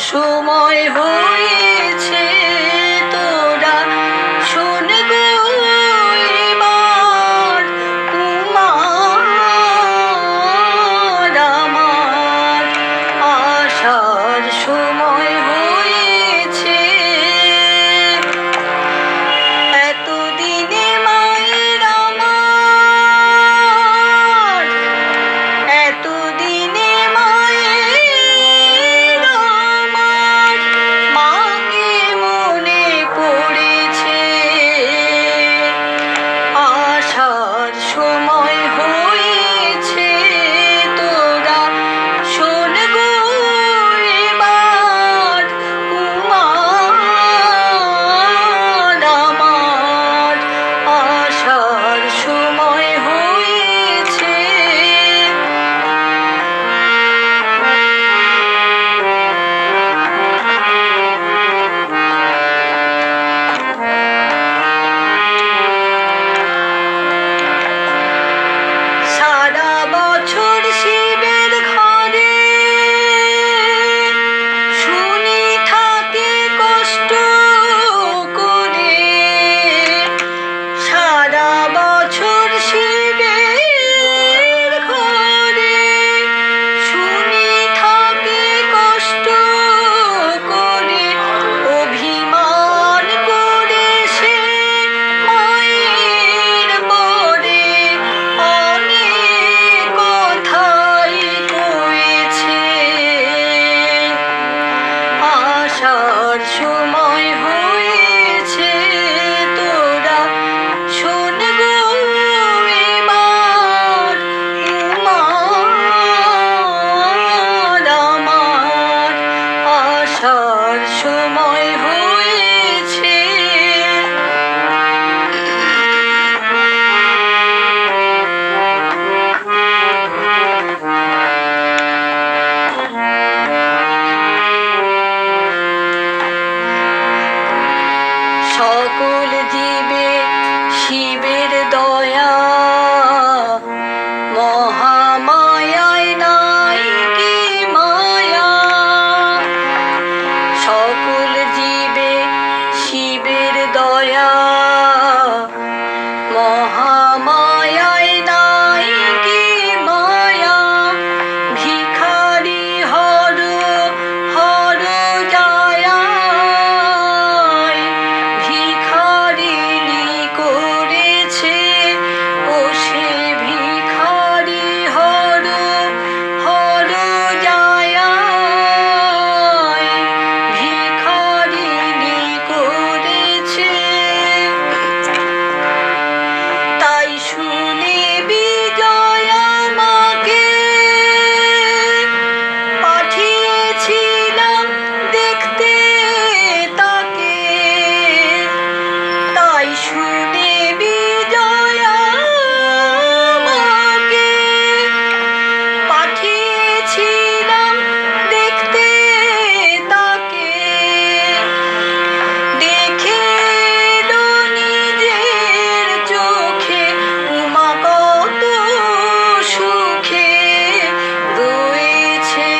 সময় হয়েছে, তোরা শোন গো এবার তোমার আমার আসার সময় হয়েছে। এতদিনে মায়ের আমার, এতদিনে মায়ের আমার মাকে মনে পড়েছে। আসার সময় হয়েছে, তোরা শোন গো এবার তোমার আমার আসার সময় হয়েছে। সারা বছর শিবের ঘরে শুনি থাকে কষ্ট করে। সারা বছর শিবের ঘরে শুনি থাকে কষ্ট করে। অভিমান করে সে মায়ের পরে অনেক কথাই কয়েছে। আসার সময় হয়েছে, তোরা শোন গো এবার তোমার আমার আসার সময় হয়েছে। সকল জীবে শিবের দয়া, মহামায়ায় নাই কি মায়া। সকল জীবে শিবের দয়া, মহামায়ায় নাই কি মায়া। ভিখারি হর হর জায়া, ভিখারিনী করেছে ও সে ভিখারি হর হর জায়া। ভিখারিনী করেছে, তাই শুনে বিজয়া মাকে পাঠিয়েছিলাম দেখতে তাকে। তাই শুনে বিজয়া মাকে পাঠিয়েছিলাম দেখতে তাকে। দেখে এলো নিজের চোখে উমা কত সুখে রয়েছে।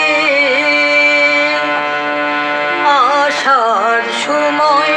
আসার সময়